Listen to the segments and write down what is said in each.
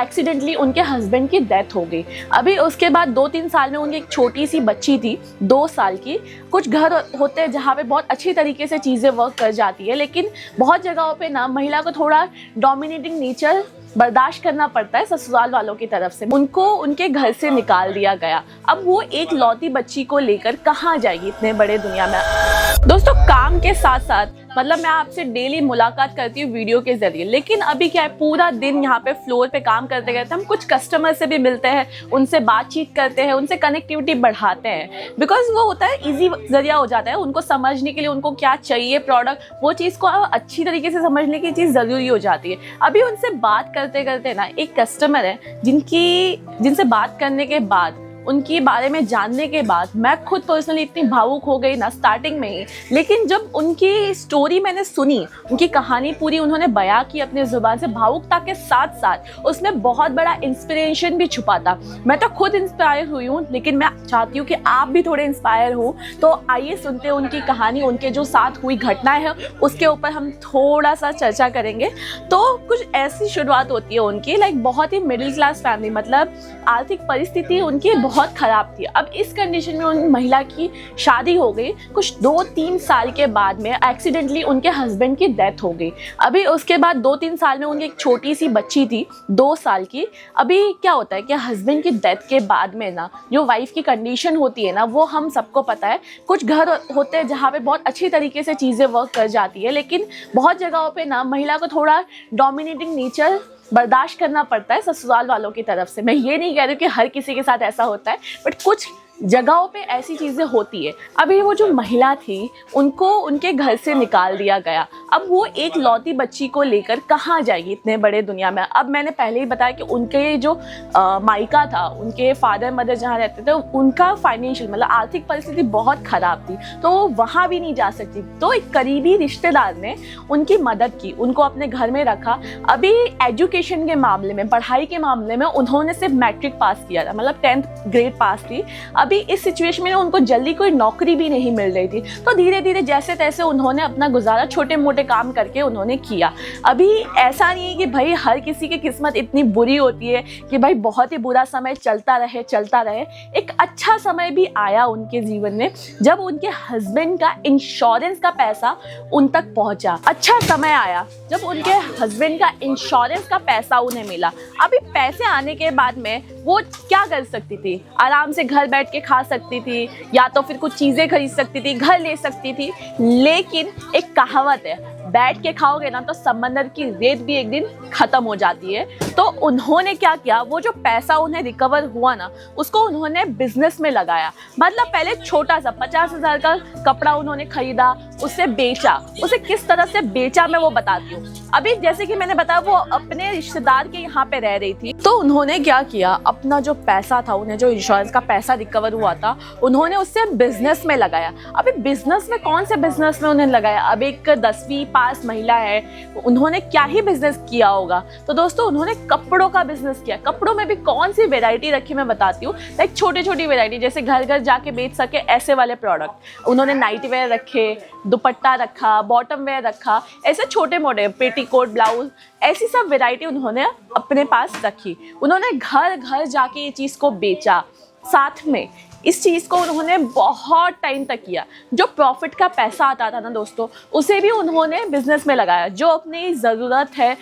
Accidentally उनके husband की death हो गई। अभी उसके बाद 2-3 साल में उनकी एक छोटी सी बच्ची थी 2 साल की। कुछ घर होते हैं जहाँ पे बहुत अच्छी तरीके से चीज़ें वर्क कर जाती है, लेकिन बहुत जगहों पे ना महिला को थोड़ा डोमिनेटिंग नेचर बर्दाश्त करना पड़ता है ससुराल वालों की तरफ से। उनको उनके घर से निकाल दिया गया। अब वो एक लौती बच्ची को लेकर कहाँ जाएगी इतने बड़े दुनिया में। दोस्तों, काम के साथ साथ मतलब मैं आपसे डेली मुलाकात करती हूँ वीडियो के जरिए, लेकिन अभी क्या है, पूरा दिन यहाँ पे फ्लोर पे काम करते करते हम कुछ कस्टमर से भी मिलते हैं, उनसे बातचीत करते हैं, उनसे कनेक्टिविटी बढ़ाते हैं। बिकॉज वो होता है ईजी जरिया हो जाता है उनको समझने के लिए, उनको क्या चाहिए प्रोडक्ट, वो चीज़ को अच्छी तरीके से समझने की चीज़ ज़रूरी हो जाती है। अभी उनसे बात करते करते ना एक कस्टमर है जिनसे बात करने के बाद, उनके बारे में जानने के बाद मैं खुद पर्सनली इतनी भावुक हो गई ना स्टार्टिंग में ही। लेकिन जब उनकी स्टोरी मैंने सुनी, उनकी कहानी पूरी उन्होंने बयां की अपनी ज़ुबान से, भावुकता के साथ साथ उसमें बहुत बड़ा इंस्पिरेशन भी छुपा था। मैं तो खुद इंस्पायर हुई हूँ, लेकिन मैं चाहती हूँ कि आप भी थोड़े इंस्पायर हो। तो आइए सुनते हैं उनकी कहानी, उनके जो साथ हुई घटनाएं हैं उसके ऊपर हम थोड़ा सा चर्चा करेंगे। तो कुछ ऐसी शुरुआत होती है उनकी, लाइक बहुत ही मिडिल क्लास फैमिली, मतलब आर्थिक परिस्थिति उनकी बहुत खराब थी। अब इस कंडीशन में उन महिला की शादी हो गई। कुछ 2-3 साल के बाद में एक्सीडेंटली उनके हस्बैंड की डेथ हो गई। अभी उसके बाद 2-3 साल में उनकी एक छोटी सी बच्ची थी 2 साल की। अभी क्या होता है कि हस्बैंड की डेथ के बाद में ना जो वाइफ की कंडीशन होती है ना, वो हम सबको पता है। कुछ घर होते हैं जहाँ पे बहुत अच्छी तरीके से चीज़ें वर्क कर जाती है, लेकिन बहुत जगहों पे ना महिला को थोड़ा डोमिनेटिंग नेचर बर्दाश्त करना पड़ता है ससुराल वालों की तरफ से। मैं ये नहीं कह रही कि हर किसी के साथ ऐसा होता है, बट कुछ जगहों पे ऐसी चीज़ें होती है। अभी वो जो महिला थी उनको उनके घर से निकाल दिया गया। अब वो एक लौती बच्ची को लेकर कहाँ जाएगी इतने बड़े दुनिया में। अब मैंने पहले ही बताया कि उनके जो मायका था, उनके फादर मदर जहाँ रहते थे, उनका फाइनेंशियल मतलब आर्थिक परिस्थिति बहुत ख़राब थी, तो वो वहाँ भी नहीं जा सकती। तो एक करीबी रिश्तेदार ने उनकी मदद की, उनको अपने घर में रखा। अभी एजुकेशन के मामले में, पढ़ाई के मामले में उन्होंने सिर्फ मैट्रिक पास किया था, मतलब 10th ग्रेड पास थी। अभी इस सिचुएशन में उनको जल्दी कोई नौकरी भी नहीं मिल रही थी, तो धीरे धीरे जैसे तैसे उन्होंने अपना गुजारा छोटे मोटे काम करके उन्होंने किया। अभी ऐसा नहीं है कि भाई हर किसी की किस्मत इतनी बुरी होती है कि भाई बहुत ही बुरा समय चलता रहे। एक अच्छा समय भी आया उनके जीवन में जब उनके हस्बैंड का इंश्योरेंस का पैसा उन तक पहुंचा। अच्छा समय आया जब उनके हस्बैंड का इंश्योरेंस का पैसा उन्हें मिला। अभी पैसे आने के बाद में वो क्या कर सकती थी, आराम से घर बैठ के खा सकती थी, या तो फिर कुछ चीज़ें खरीद सकती थी, घर ले सकती थी। लेकिन एक कहावत है, बैठ के खाओगे ना तो समंदर की रेत भी एक दिन खत्म हो जाती है। तो उन्होंने क्या किया, वो जो पैसा उन्हें रिकवर हुआ ना, उसको उन्होंने बिजनेस में लगाया। मतलब पहले छोटा सा 50,000 का कपड़ा उन्होंने खरीदा, उसे बेचा। उसे किस तरह से बेचा मैं वो बताती हूँ। अभी जैसे कि मैंने बताया, वो अपने रिश्तेदार के यहाँ पे रह रही थी, तो उन्होंने क्या किया, अपना जो पैसा था, उन्हें जो इंश्योरेंस का पैसा रिकवर हुआ था, उन्होंने उससे बिजनेस में लगाया। अभी बिजनेस में कौन से बिजनेस में उन्हें लगाया। अब एक 10वीं पास महिला है, उन्होंने क्या ही बिजनेस किया होगा। तो दोस्तों, उन्होंने कपड़ों का बिजनेस किया। कपड़ों में भी कौन सी वेराइटी रखी मैं बताती हूँ। लाइक छोटी छोटी वेराइटी, जैसे घर घर जाके बेच सके ऐसे वाले प्रोडक्ट। उन्होंने नाइट वेयर रखे, दुपट्टा रखा, बॉटम वेयर रखा, ऐसे छोटे मोटे पेटीकोट, ब्लाउज, ऐसी सब वेराइटी उन्होंने अपने पास रखी। उन्होंने घर घर जाके ये चीज़ को बेचा। साथ में इस चीज़ को उन्होंने बहुत टाइम तक किया। जो प्रॉफिट का पैसा आता था ना दोस्तों, उसे भी उन्होंने बिजनेस में लगाया। जो अपनी ज़रूरत है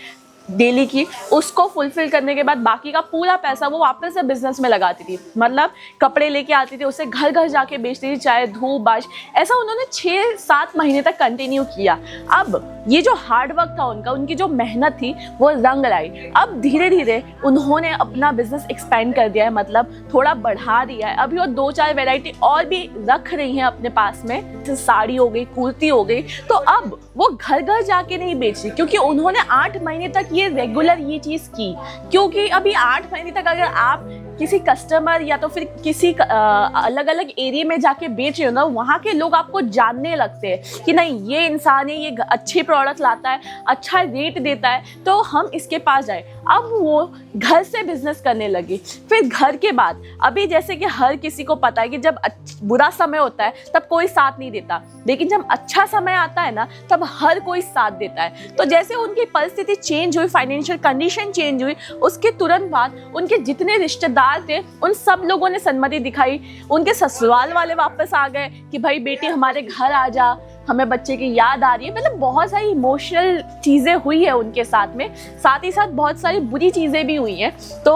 डेली की, उसको फुलफिल करने के बाद बाकी का पूरा पैसा वो वापस से बिजनेस में लगाती थी। मतलब कपड़े लेके आती थी, उसे घर घर जाके बेचती थी, चाहे धूप बारिश। ऐसा उन्होंने 6-7 महीने तक कंटिन्यू किया। अब ये जो हार्ड वर्क था उनका, उनकी जो मेहनत थी, वो रंग लाई। अब धीरे धीरे उन्होंने अपना बिजनेस एक्सपेंड कर दिया है, मतलब थोड़ा बढ़ा दिया है। अभी वो 2-4 वेराइटी और भी रख रही हैं अपने पास में, जैसे साड़ी हो गई, कुर्ती हो गई। तो अब वो घर घर जाके नहीं बेच रही, क्योंकि उन्होंने 8 महीने तक ये रेगुलर ये चीज़ की। क्योंकि अभी 8 महीने तक अगर आप किसी कस्टमर या तो फिर किसी अलग अलग एरिया में जाके बेच रहे हो ना, वहाँ के लोग आपको जानने लगते हैं कि नहीं ये इंसान है, ये अच्छी प्रोडक्ट लाता है, अच्छा रेट देता है, तो हम इसके पास जाए। अब वो घर से बिजनेस करने लगी। फिर घर के बाद अभी जैसे कि हर किसी को पता है कि जब बुरा समय होता है तब कोई साथ नहीं देता, लेकिन जब अच्छा समय आता है ना तब हर कोई साथ देता है। तो जैसे उनकी परिस्थिति चेंज हुई, फाइनेंशियल कंडीशन चेंज हुई, उसके तुरंत बाद उनके जितने रिश्तेदार थे उन सब लोगों ने सहमति दिखाई। उनके ससुराल वाले वापस आ गए कि भाई बेटी हमारे घर आ जा, हमें बच्चे की याद आ रही है। मतलब बहुत सारी इमोशनल चीज़ें हुई है उनके साथ में, साथ ही साथ बहुत सारी बुरी चीज़ें भी हुई हैं। तो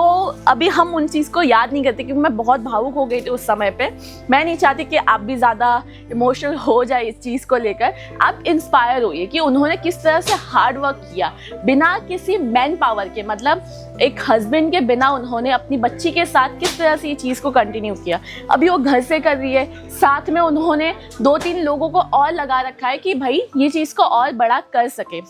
अभी हम उन चीज़ को याद नहीं करते क्योंकि मैं बहुत भावुक हो गई थी उस समय पे। मैं नहीं चाहती कि आप भी ज़्यादा इमोशनल हो जाए इस चीज़ को लेकर। आप इंस्पायर होइए कि उन्होंने किस तरह से हार्ड वर्क किया बिना किसी मैन पावर के, मतलब एक हस्बैंड के बिना उन्होंने अपनी बच्ची के साथ किस तरह से ये चीज़ को कंटिन्यू किया। अभी वो घर से कर रही है, साथ में उन्होंने 2-3 लोगों को और लगा रखा है कि भाई ये चीज़ को और बड़ा कर सके।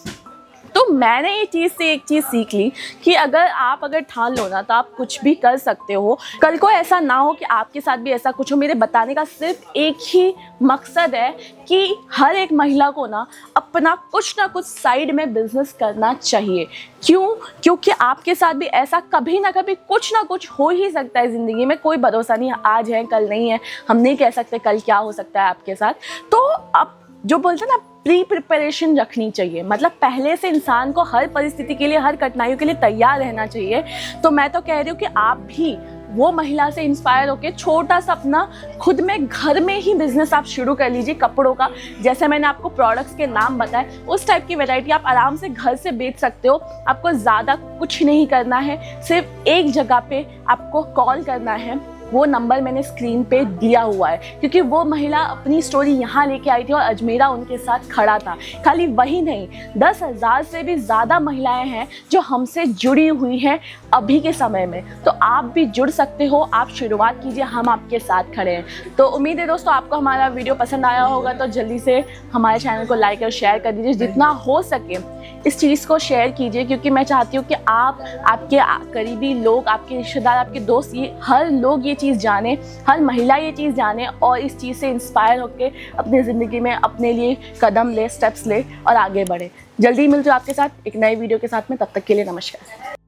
तो मैंने ये चीज़ से एक चीज़ सीख ली कि अगर ठान लो ना तो आप कुछ भी कर सकते हो। कल को ऐसा ना हो कि आपके साथ भी ऐसा कुछ हो। मेरे बताने का सिर्फ एक ही मकसद है कि हर एक महिला को ना अपना कुछ ना कुछ साइड में बिजनेस करना चाहिए। क्यों? क्योंकि आपके साथ भी ऐसा कभी ना कभी कुछ ना कुछ हो ही सकता है ज़िंदगी में। कोई भरोसा नहीं, आज है कल नहीं है, हम नहीं कह सकते कल क्या हो सकता है आपके साथ। तो आप जो बोलते हैं ना, प्री प्रिपरेशन रखनी चाहिए, मतलब पहले से इंसान को हर परिस्थिति के लिए, हर कठिनाइयों के लिए तैयार रहना चाहिए। तो मैं तो कह रही हूँ कि आप भी वो महिला से इंस्पायर होकर छोटा सा अपना खुद में घर में ही बिजनेस आप शुरू कर लीजिए कपड़ों का। जैसे मैंने आपको प्रोडक्ट्स के नाम बताए, उस टाइप की वैरायटी आप आराम से घर से बेच सकते हो। आपको ज़्यादा कुछ नहीं करना है, सिर्फ एक जगह पे आपको कॉल करना है। वो नंबर मैंने स्क्रीन पे दिया हुआ है, क्योंकि वो महिला अपनी स्टोरी यहाँ लेके आई थी और अजमेरा उनके साथ खड़ा था। खाली वही नहीं, 10,000 से भी ज़्यादा महिलाएं हैं जो हमसे जुड़ी हुई हैं अभी के समय में। तो आप भी जुड़ सकते हो, आप शुरुआत कीजिए, हम आपके साथ खड़े हैं। तो उम्मीद है दोस्तों आपको हमारा वीडियो पसंद आया होगा, तो जल्दी से हमारे चैनल को लाइक और शेयर कर दीजिए। जितना हो सके इस चीज़ को शेयर कीजिए, क्योंकि मैं चाहती हूँ कि आप, आपके करीबी लोग, आपके रिश्तेदार, आपके दोस्त, ये हर लोग ये चीज़ जाने, हर महिला ये चीज़ जाने और इस चीज़ से इंस्पायर होकर अपनी ज़िंदगी में अपने लिए कदम ले, स्टेप्स ले और आगे बढ़े। जल्दी मिलते हो आपके साथ एक नए वीडियो के साथ में, तब तक के लिए नमस्कार।